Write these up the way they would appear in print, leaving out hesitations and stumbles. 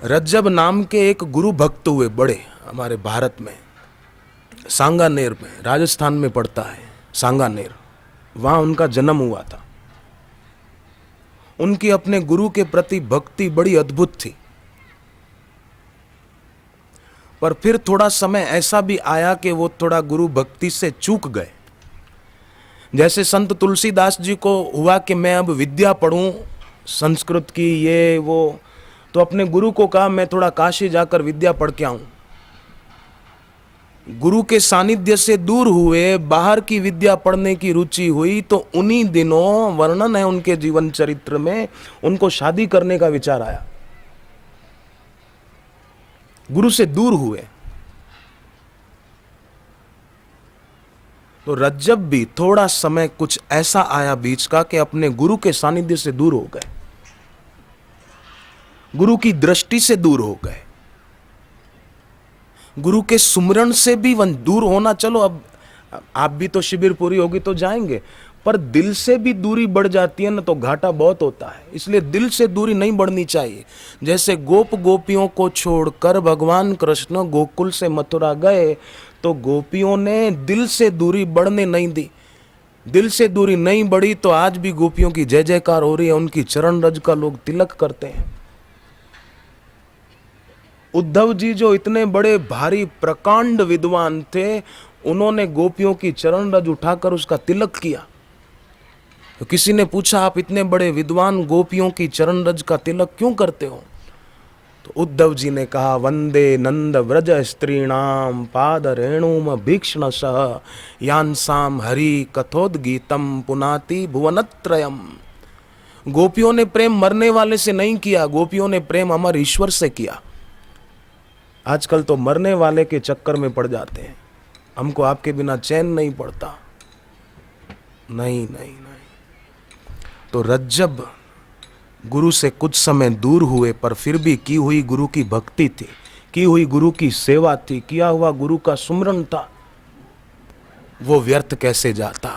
रज्जब नाम के एक गुरु भक्त हुए बड़े हमारे भारत में, सांगानेर में, राजस्थान में पड़ता है सांगानेर, वहां उनका जन्म हुआ था। उनकी अपने गुरु के प्रति भक्ति बड़ी अद्भुत थी। पर फिर थोड़ा समय ऐसा भी आया कि वो थोड़ा गुरु भक्ति से चूक गए। जैसे संत तुलसीदास जी को हुआ कि मैं अब विद्या पढ़ूं, संस्कृत की ये वो, तो अपने गुरु को कहा मैं थोड़ा काशी जाकर विद्या पढ़ के आऊं। गुरु के सानिध्य से दूर हुए, बाहर की विद्या पढ़ने की रुचि हुई, तो उन्हीं दिनों वर्णन है उनके जीवन चरित्र में, उनको शादी करने का विचार आया। गुरु से दूर हुए। तो रज्जब भी थोड़ा समय कुछ ऐसा आया बीच का कि अपने गुरु के सानिध्य से दूर हो गए, गुरु की दृष्टि से दूर हो गए, गुरु के सुमरण से भी दूर होना। चलो अब आप भी तो शिविर पूरी होगी तो जाएंगे, पर दिल से भी दूरी बढ़ जाती है ना तो घाटा बहुत होता है। इसलिए दिल से दूरी नहीं बढ़नी चाहिए। जैसे गोप गोपियों को छोड़कर भगवान कृष्ण गोकुल से मथुरा गए तो गोपियों ने दिल से दूरी बढ़ने नहीं दी। दिल से दूरी नहीं बढ़ी तो आज भी गोपियों की जय जयकार हो रही है, उनकी चरण रज का लोग तिलक करते हैं। उद्धव जी जो इतने बड़े भारी प्रकांड विद्वान थे, उन्होंने गोपियों की चरण रज उठाकर उसका तिलक किया। तो किसी ने पूछा आप इतने बड़े विद्वान गोपियों की चरण रज का तिलक क्यों करते हो? तो उद्धव जी ने कहा वंदे नंद व्रज स्त्रीणाम पाद रेणुम भीक्षण सह यांसाम हरि कथोद्गीतम पुनाति भुवनत्रयम। गोपियों ने प्रेम मरने वाले से नहीं किया, गोपियों ने प्रेम अमर ईश्वर से किया। आजकल तो मरने वाले के चक्कर में पड़ जाते हैं, हमको आपके बिना चैन नहीं पड़ता। नहीं नहीं नहीं। तो रज्जब गुरु से कुछ समय दूर हुए, पर फिर भी की हुई गुरु की भक्ति थी, की हुई गुरु की सेवा थी, किया हुआ गुरु का सुमरन था, वो व्यर्थ कैसे जाता?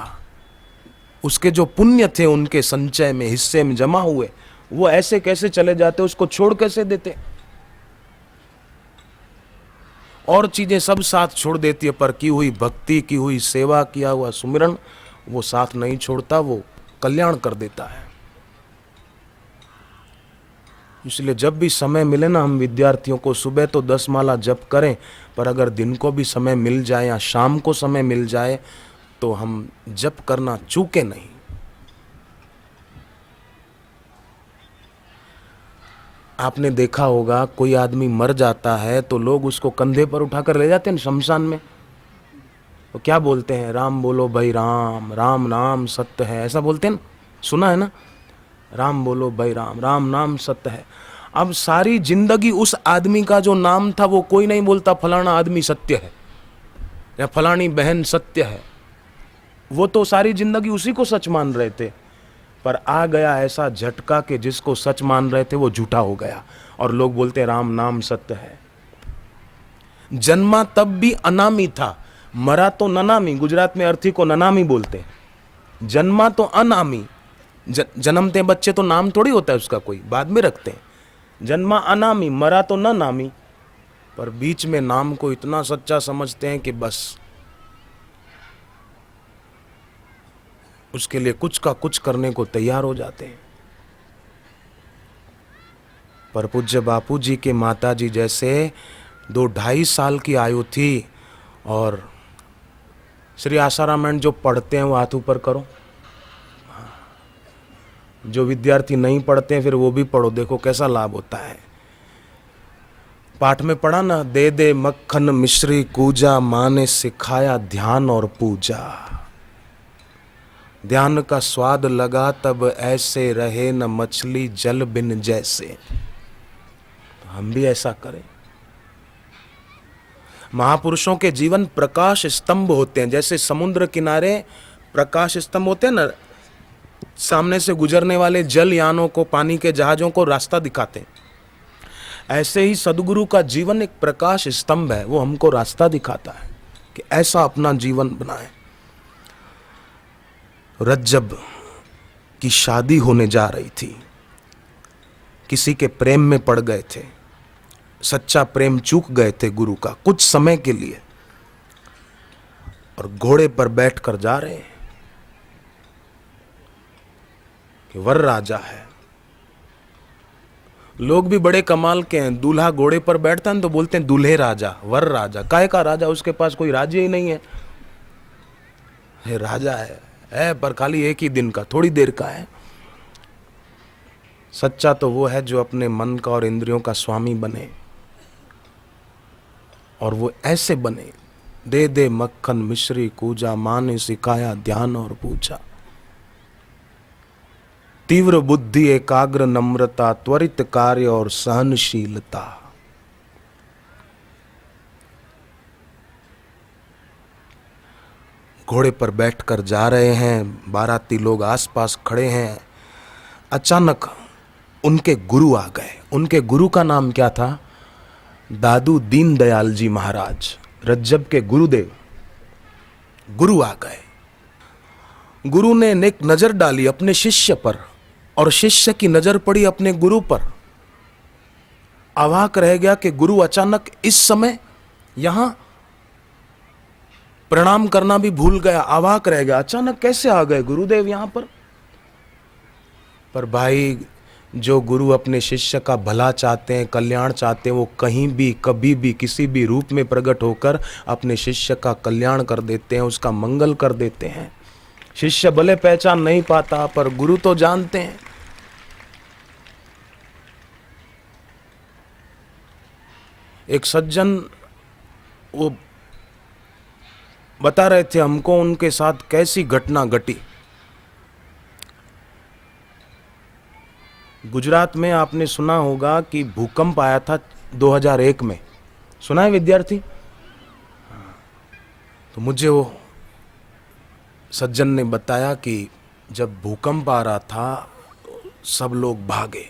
उसके जो पुण्य थे उनके संचय में, हिस्से में जमा हुए, वो ऐसे कैसे चले जाते? उसको छोड़ कैसे देते? और चीजें सब साथ छोड़ देती है, पर की हुई भक्ति, की हुई सेवा, किया हुआ सुमिरन वो साथ नहीं छोड़ता, वो कल्याण कर देता है। इसलिए जब भी समय मिले ना, हम विद्यार्थियों को सुबह तो 10 माला जप करें, पर अगर दिन को भी समय मिल जाए या शाम को समय मिल जाए तो हम जप करना चूके नहीं। आपने देखा होगा कोई आदमी मर जाता है तो लोग उसको कंधे पर उठाकर ले जाते हैं शमशान में, तो क्या बोलते हैं? राम बोलो भाई राम, राम नाम सत्य है, ऐसा बोलते हैं ना, सुना है ना? राम बोलो भाई राम, राम नाम सत्य है। अब सारी जिंदगी उस आदमी का जो नाम था वो कोई नहीं बोलता फलाना आदमी सत्य है या फलानी बहन सत्य है, वो तो सारी जिंदगी उसी को सच मान रहे थे। पर आ गया ऐसा झटका कि जिसको सच मान रहे थे वो झूठा हो गया और लोग बोलते राम नाम सत्य है। जन्मा तब भी अनामी था, मरा तो ननामी। गुजरात में अर्थी को ननामी बोलते हैं। जन्मा तो अनामी, जन्मते बच्चे तो नाम थोड़ी होता है उसका, कोई बाद में रखते हैं। जन्मा अनामी, मरा तो न नामी। पर बीच में नाम को इतना सच्चा समझते हैं कि बस उसके लिए कुछ का कुछ करने को तैयार हो जाते हैं। पर पूज्य बापू जी के माता जी जैसे 2-2.5 साल की आयु थी, और श्री आसाराम जो पढ़ते हैं वो हाथ ऊपर करो, जो विद्यार्थी नहीं पढ़ते हैं फिर वो भी पढ़ो, देखो कैसा लाभ होता है। पाठ में पढ़ा ना, दे दे मक्खन मिश्री कूजा, माँ ने सिखाया ध्यान और पूजा। ध्यान का स्वाद लगा तब ऐसे रहे न मछली जल बिन जैसे। तो हम भी ऐसा करें। महापुरुषों के जीवन प्रकाश स्तंभ होते हैं, जैसे समुद्र किनारे प्रकाश स्तंभ होते हैं ना, सामने से गुजरने वाले जल यानों को, पानी के जहाजों को रास्ता दिखाते हैं। ऐसे ही सदगुरु का जीवन एक प्रकाश स्तंभ है, वो हमको रास्ता दिखाता है कि ऐसा अपना जीवन बनाए। रज्जब की शादी होने जा रही थी, किसी के प्रेम में पड़ गए थे, सच्चा प्रेम चूक गए थे गुरु का कुछ समय के लिए, और घोड़े पर बैठकर जा रहे हैं कि वर राजा है। लोग भी बड़े कमाल के हैं, दूल्हा घोड़े पर बैठता है तो बोलते हैं दूल्हे राजा, वर राजा। काहे का राजा? उसके पास कोई राज्य ही नहीं है। राजा है पर खाली एक ही दिन का, थोड़ी देर का है। सच्चा तो वो है जो अपने मन का और इंद्रियों का स्वामी बने, और वो ऐसे बने, दे दे मक्खन मिश्री कूजा, माँ ने सिखाया ध्यान और पूछा। तीव्र बुद्धि, एकाग्र नम्रता, त्वरित कार्य और सहनशीलता। घोड़े पर बैठकर जा रहे हैं, बाराती लोग आसपास खड़े हैं। अचानक उनके गुरु आ गए। उनके गुरु का नाम क्या था? दादू दीनदयाल जी महाराज, रज्जब के गुरुदेव। गुरु आ गए। गुरु ने एक नजर डाली अपने शिष्य पर, और शिष्य की नजर पड़ी अपने गुरु पर। अवाक रह गया कि गुरु अचानक इस समय यहां प्रणाम करना भी भूल गया। अवाक रह गया, अचानक कैसे आ गए गुरुदेव यहां पर? पर भाई, जो गुरु अपने शिष्य का भला चाहते हैं, कल्याण चाहते हैं, वो कहीं भी कभी भी किसी भी रूप में प्रकट होकर अपने शिष्य का कल्याण कर देते हैं, उसका मंगल कर देते हैं। शिष्य भले पहचान नहीं पाता, पर गुरु तो जानते हैं। एक सज्जन वो बता रहे थे हमको उनके साथ कैसी घटना घटी। गुजरात में आपने सुना होगा कि भूकंप आया था 2001 में। सुना है विद्यार्थी? तो मुझे वो सज्जन ने बताया कि जब भूकंप आ रहा था तो सब लोग भागे।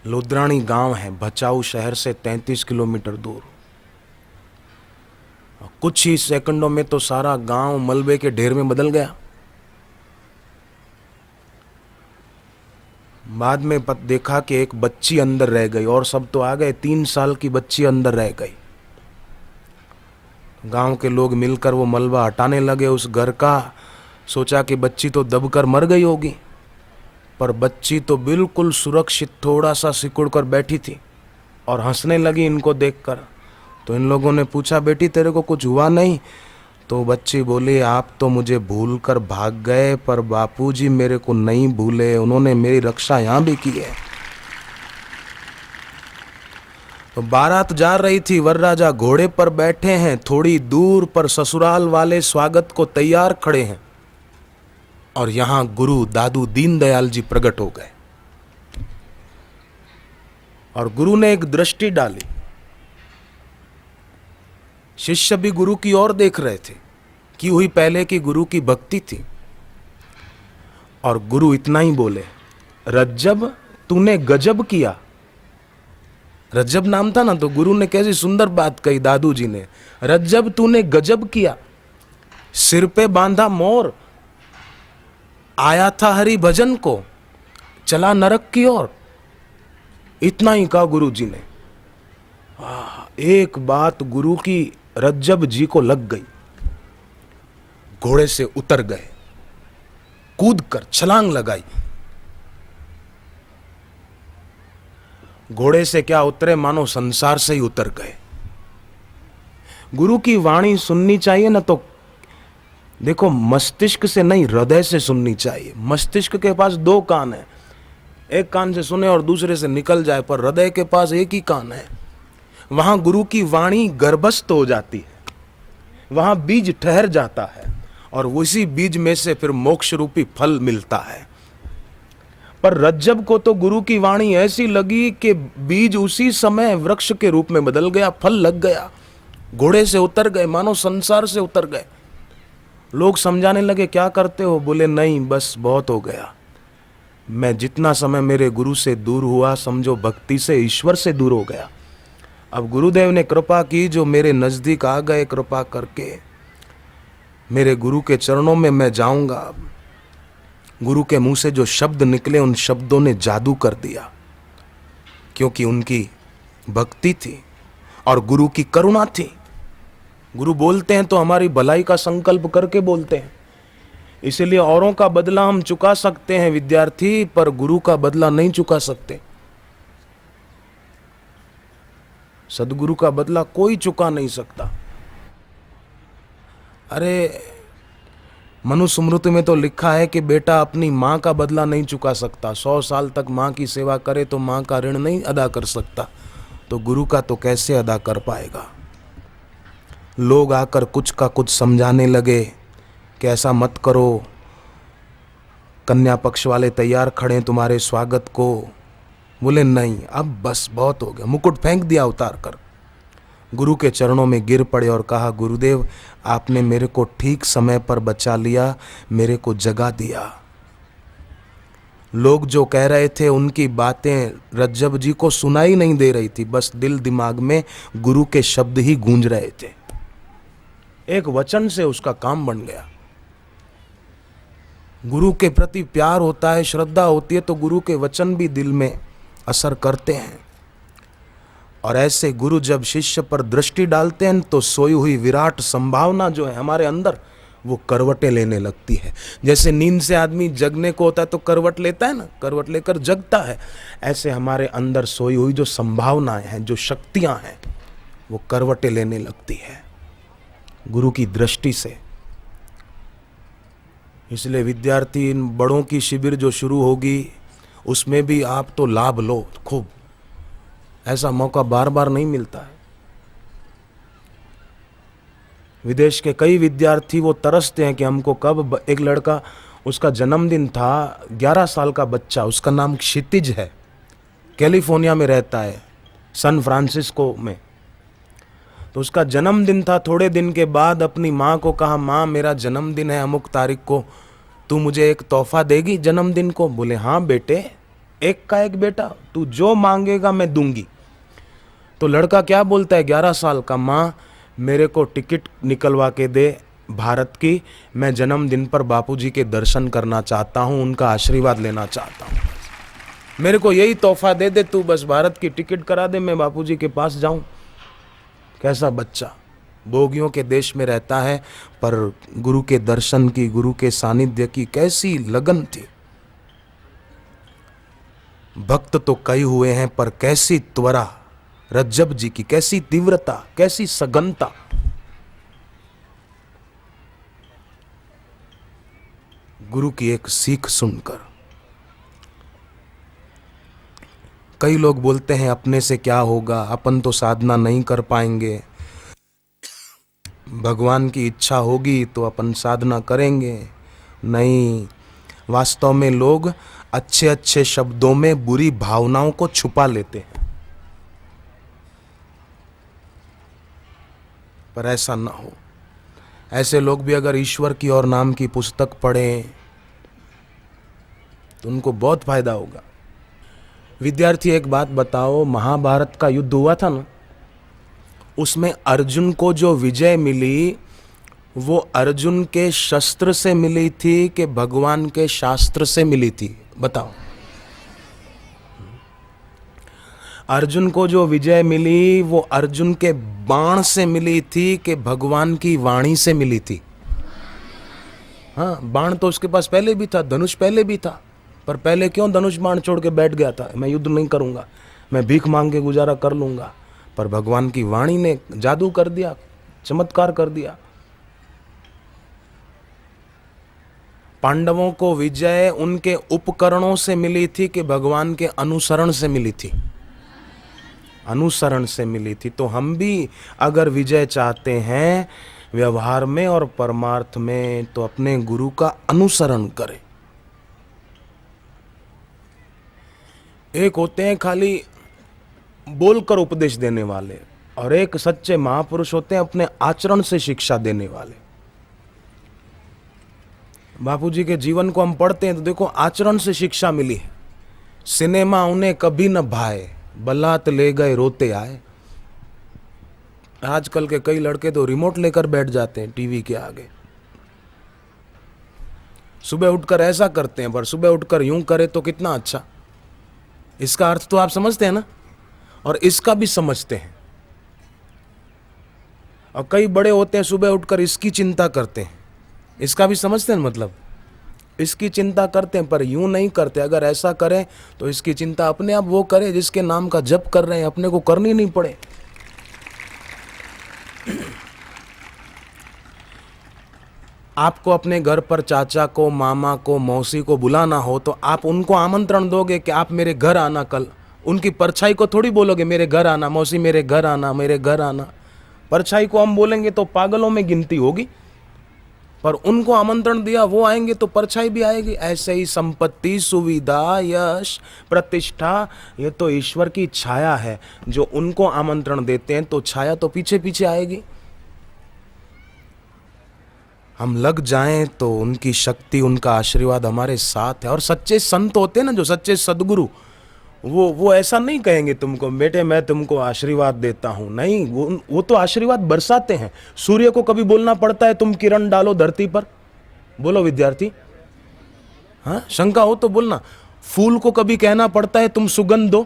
लोद्राणी गांव है, भचाऊ शहर से 33 किलोमीटर दूर। कुछ ही सेकंडों में तो सारा गांव मलबे के ढेर में बदल गया। बाद में देखा कि एक बच्ची अंदर रह गई, और सब तो आ गए। 3 साल की बच्ची अंदर रह गई। गांव के लोग मिलकर वो मलबा हटाने लगे उस घर का। सोचा कि बच्ची तो दबकर मर गई होगी, पर बच्ची तो बिल्कुल सुरक्षित थोड़ा सा सिकुड़ कर बैठी थी और हंसने लगी इनको देखकर। तो इन लोगों ने पूछा, बेटी तेरे को कुछ हुआ नहीं? तो बच्ची बोली, आप तो मुझे भूल कर भाग गए, पर बापूजी मेरे को नहीं भूले, उन्होंने मेरी रक्षा यहाँ भी की है। तो बारात जा रही थी, वरराजा घोड़े पर बैठे हैं, थोड़ी दूर पर ससुराल वाले स्वागत को तैयार खड़े हैं, और यहां गुरु दादू दीनदयाल जी प्रकट हो गए। और गुरु ने एक दृष्टि डाली। शिष्य भी गुरु की ओर देख रहे थे, की हुई पहले की गुरु की भक्ति थी। और गुरु इतना ही बोले, रज्जब तूने गजब किया। रज्जब नाम था ना, तो गुरु ने कैसी सुंदर बात कही दादू जी ने, रज्जब तूने गजब किया। सिर पे बांधा मोर, आया था हरि भजन को, चला नरक की ओर। इतना ही कहा गुरु जी ने। एक बात गुरु की रज्जब जी को लग गई। घोड़े से उतर गए, कूद कर छलांग लगाई। घोड़े से क्या उतरे, मानो संसार से ही उतर गए। गुरु की वाणी सुननी चाहिए ना, तो देखो मस्तिष्क से नहीं, हृदय से सुननी चाहिए। मस्तिष्क के पास 2 कान है, एक कान से सुने और दूसरे से निकल जाए, पर हृदय के पास एक ही कान है। वहां गुरु की वाणी गर्भस्थ हो जाती है, वहां बीज ठहर जाता है, और उसी बीज में से फिर मोक्ष रूपी फल मिलता है। पर रज्जब को तो गुरु की वाणी ऐसी लगी कि बीज उसी समय वृक्ष के रूप में बदल गया, फल लग गया। घोड़े से उतर गए, मानो संसार से उतर गए। लोग समझाने लगे, क्या करते हो? बोले, नहीं बस बहुत हो गया। मैं जितना समय मेरे गुरु से दूर हुआ, समझो भक्ति से, ईश्वर से दूर हो गया। अब गुरुदेव ने कृपा की, जो मेरे नजदीक आ गए, कृपा करके मेरे गुरु के चरणों में मैं जाऊंगा। गुरु के मुंह से जो शब्द निकले उन शब्दों ने जादू कर दिया, क्योंकि उनकी भक्ति थी और गुरु की करुणा थी। गुरु बोलते हैं तो हमारी भलाई का संकल्प करके बोलते हैं, इसलिए औरों का बदला हम चुका सकते हैं विद्यार्थी, पर गुरु का बदला नहीं चुका सकते। सदगुरु का बदला कोई चुका नहीं सकता। अरे मनुस्मृति में तो लिखा है कि बेटा अपनी माँ का बदला नहीं चुका सकता, 100 साल तक माँ की सेवा करे तो माँ का ऋण नहीं अदा कर सकता, तो गुरु का तो कैसे अदा कर पाएगा। लोग आकर कुछ का कुछ समझाने लगे कि ऐसा मत करो, कन्या पक्ष वाले तैयार खड़े हैं तुम्हारे स्वागत को। बोले नहीं, अब बस बहुत हो गया, मुकुट फेंक दिया उतार कर, गुरु के चरणों में गिर पड़े और कहा, गुरुदेव आपने मेरे को ठीक समय पर बचा लिया, मेरे को जगा दिया। लोग जो कह रहे थे उनकी बातें रज्जब जी को सुनाई नहीं दे रही थी, बस दिल दिमाग में गुरु के शब्द ही गूंज रहे थे। एक वचन से उसका काम बन गया। गुरु के प्रति प्यार होता है, श्रद्धा होती है, तो गुरु के वचन भी दिल में असर करते हैं। और ऐसे गुरु जब शिष्य पर दृष्टि डालते हैं तो सोई हुई विराट संभावना जो है हमारे अंदर, वो करवटें लेने लगती है। जैसे नींद से आदमी जगने को होता है तो करवट लेता है ना, करवट लेकर जगता है, ऐसे हमारे अंदर सोई हुई जो संभावनाएं हैं, जो शक्तियां हैं, वो करवटें लेने लगती है गुरु की दृष्टि से। इसलिए विद्यार्थी, इन बड़ों की शिविर जो शुरू होगी उसमें भी आप तो लाभ लो खूब, ऐसा मौका बार बार नहीं मिलता है। विदेश के कई विद्यार्थी वो तरसते हैं कि हमको कब, एक लड़का, उसका जन्मदिन था, 11 साल का बच्चा, उसका नाम क्षितिज है, कैलिफोर्निया में रहता है, सन फ्रांसिस्को में। तो उसका जन्मदिन था, थोड़े दिन के बाद अपनी माँ को कहा, माँ मेरा जन्मदिन है अमुक तारीख को, तू मुझे एक तोहफा देगी जन्मदिन को। बोले हाँ बेटे, एक का एक बेटा, तू जो मांगेगा मैं दूंगी। तो लड़का क्या बोलता है, 11 साल का, माँ मेरे को टिकट निकलवा के दे भारत की, मैं जन्मदिन पर बापूजी के दर्शन करना चाहता हूँ, उनका आशीर्वाद लेना चाहता हूँ, मेरे को यही तोहफा दे दे तू, बस भारत की टिकट करा दे, मैं बापूजी के पास जाऊँ। कैसा बच्चा भोगियों के देश में रहता है, पर गुरु के दर्शन की, गुरु के सानिध्य की कैसी लगन थी। भक्त तो कई हुए हैं, पर कैसी त्वरा रज्जब जी की, कैसी तीव्रता, कैसी सघनता। गुरु की एक सीख सुनकर कई लोग बोलते हैं अपने से क्या होगा, अपन तो साधना नहीं कर पाएंगे, भगवान की इच्छा होगी तो अपन साधना करेंगे। नहीं, वास्तव में लोग अच्छे अच्छे शब्दों में बुरी भावनाओं को छुपा लेते हैं, पर ऐसा ना हो। ऐसे लोग भी अगर ईश्वर की और नाम की पुस्तक पढ़ें तो उनको बहुत फायदा होगा। विद्यार्थी एक बात बताओ, महाभारत का युद्ध हुआ था ना, उसमें अर्जुन को जो विजय मिली वो अर्जुन के शस्त्र से मिली थी कि भगवान के शास्त्र से मिली थी, बताओ। अर्जुन को जो विजय मिली वो अर्जुन के बाण से मिली थी कि भगवान की वाणी से मिली थी। हाँ, बाण तो उसके पास पहले भी था, धनुष पहले भी था, पर पहले क्यों धनुष बाण छोड़ के बैठ गया था, मैं युद्ध नहीं करूंगा, मैं भीख मांग के गुजारा कर लूंगा। पर भगवान की वाणी ने जादू कर दिया, चमत्कार कर दिया। पांडवों को विजय उनके उपकरणों से मिली थी कि भगवान के अनुसरण से मिली थी, अनुसरण से मिली थी। तो हम भी अगर विजय चाहते हैं व्यवहार में और परमार्थ में, तो अपने गुरु का अनुसरण करें। एक होते हैं खाली बोलकर उपदेश देने वाले, और एक सच्चे महापुरुष होते हैं अपने आचरण से शिक्षा देने वाले। बापूजी के जीवन को हम पढ़ते हैं तो देखो, आचरण से शिक्षा मिली है। सिनेमा उन्हें कभी न भाए, बलात ले गए रोते आए। आजकल के कई लड़के तो रिमोट लेकर बैठ जाते हैं टीवी के आगे। सुबह उठकर ऐसा करते हैं, पर सुबह उठकर यूं करे तो कितना अच्छा। इसका अर्थ तो आप समझते हैं ना, और इसका भी समझते हैं। और कई बड़े होते हैं सुबह उठकर इसकी चिंता करते हैं, इसका भी समझते हैं मतलब, इसकी चिंता करते हैं पर यूं नहीं करते। अगर ऐसा करें तो इसकी चिंता अपने आप वो करे जिसके नाम का जप कर रहे हैं, अपने को करनी नहीं पड़े। आपको अपने घर पर चाचा को, मामा को, मौसी को बुलाना हो तो आप उनको आमंत्रण दोगे कि आप मेरे घर आना कल। उनकी परछाई को थोड़ी बोलोगे मेरे घर आना, मौसी मेरे घर आना, मेरे घर आना। परछाई को हम बोलेंगे तो पागलों में गिनती होगी, पर उनको आमंत्रण दिया, वो आएंगे तो परछाई भी आएगी। ऐसे ही संपत्ति, सुविधा, यश, प्रतिष्ठा, ये तो ईश्वर की छाया है। जो उनको आमंत्रण देते हैं तो छाया तो पीछे पीछे आएगी। हम लग जाएं तो उनकी शक्ति, उनका आशीर्वाद हमारे साथ है। और सच्चे संत होते हैं ना, जो सच्चे सदगुरु, वो ऐसा नहीं कहेंगे तुमको बेटे मैं तुमको आशीर्वाद देता हूं, नहीं, वो तो आशीर्वाद बरसाते हैं। सूर्य को कभी बोलना पड़ता है तुम किरण डालो धरती पर? बोलो विद्यार्थी, हाँ, शंका हो तो बोलना। फूल को कभी कहना पड़ता है तुम सुगंध दो?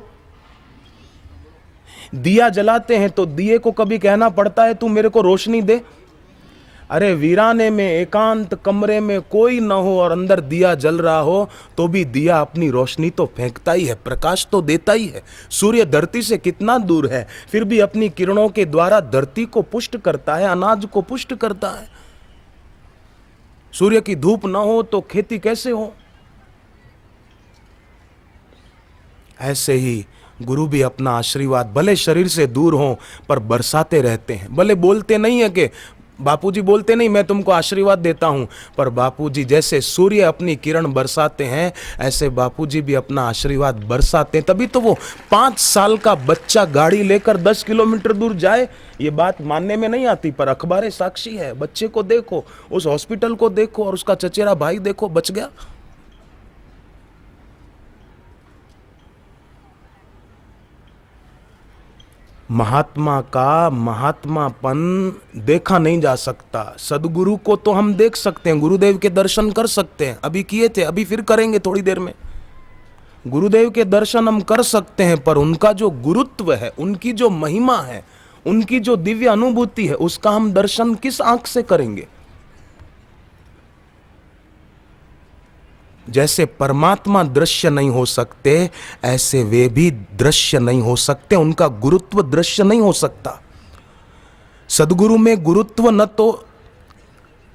दिया जलाते हैं तो दिए को कभी कहना पड़ता है तू मेरे को रोशनी दे? अरे वीराने में, एकांत कमरे में कोई न हो और अंदर दिया जल रहा हो तो भी दिया अपनी रोशनी तो फेंकता ही है, प्रकाश तो देता ही है। सूर्य धरती से कितना दूर है, फिर भी अपनी किरणों के द्वारा धरती को पुष्ट करता है, अनाज को पुष्ट करता है। सूर्य की धूप न हो तो खेती कैसे हो? ऐसे ही गुरु भी अपना आशीर्वाद भले शरीर से दूर हो पर बरसाते रहते हैं। भले बोलते नहीं है कि बापूजी बोलते नहीं मैं तुमको आशीर्वाद देता हूं, पर बापूजी जैसे सूर्य अपनी किरण बरसाते हैं ऐसे बापूजी भी अपना आशीर्वाद बरसाते हैं। तभी तो वो 5 साल का बच्चा गाड़ी लेकर 10 किलोमीटर दूर जाए। ये बात मानने में नहीं आती पर अखबारें साक्षी है। बच्चे को देखो, उस हॉस्पिटल को देखो और उसका चचेरा भाई देखो, बच गया। महात्मा का महात्मापन देखा नहीं जा सकता। सदगुरु को तो हम देख सकते हैं, गुरुदेव के दर्शन कर सकते हैं, अभी किए थे, अभी फिर करेंगे थोड़ी देर में। गुरुदेव के दर्शन हम कर सकते हैं पर उनका जो गुरुत्व है, उनकी जो महिमा है, उनकी जो दिव्य अनुभूति है, उसका हम दर्शन किस आंख से करेंगे? जैसे परमात्मा दृश्य नहीं हो सकते ऐसे वे भी दृश्य नहीं हो सकते, उनका गुरुत्व दृश्य नहीं हो सकता। सदगुरु में गुरुत्व न तो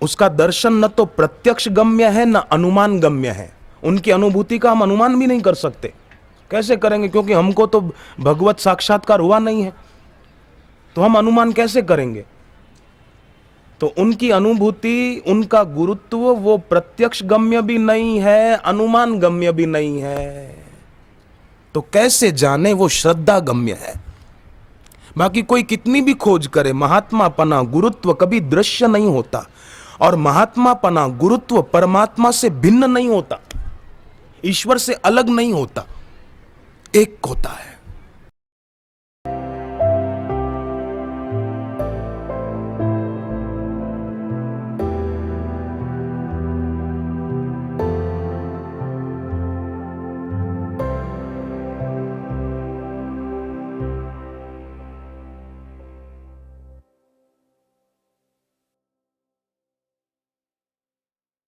उसका दर्शन न तो प्रत्यक्ष गम्य है न अनुमान गम्य है। उनकी अनुभूति का हम अनुमान भी नहीं कर सकते। कैसे करेंगे? क्योंकि हमको तो भगवत साक्षात्कार हुआ नहीं है, तो हम अनुमान कैसे करेंगे? तो उनकी अनुभूति, उनका गुरुत्व वो प्रत्यक्ष गम्य भी नहीं है, अनुमान गम्य भी नहीं है, तो कैसे जाने वो श्रद्धा गम्य है। बाकी कोई कितनी भी खोज करे, महात्मापना गुरुत्व कभी दृश्य नहीं होता, और महात्मापना गुरुत्व परमात्मा से भिन्न नहीं होता, ईश्वर से अलग नहीं होता, एक होता है।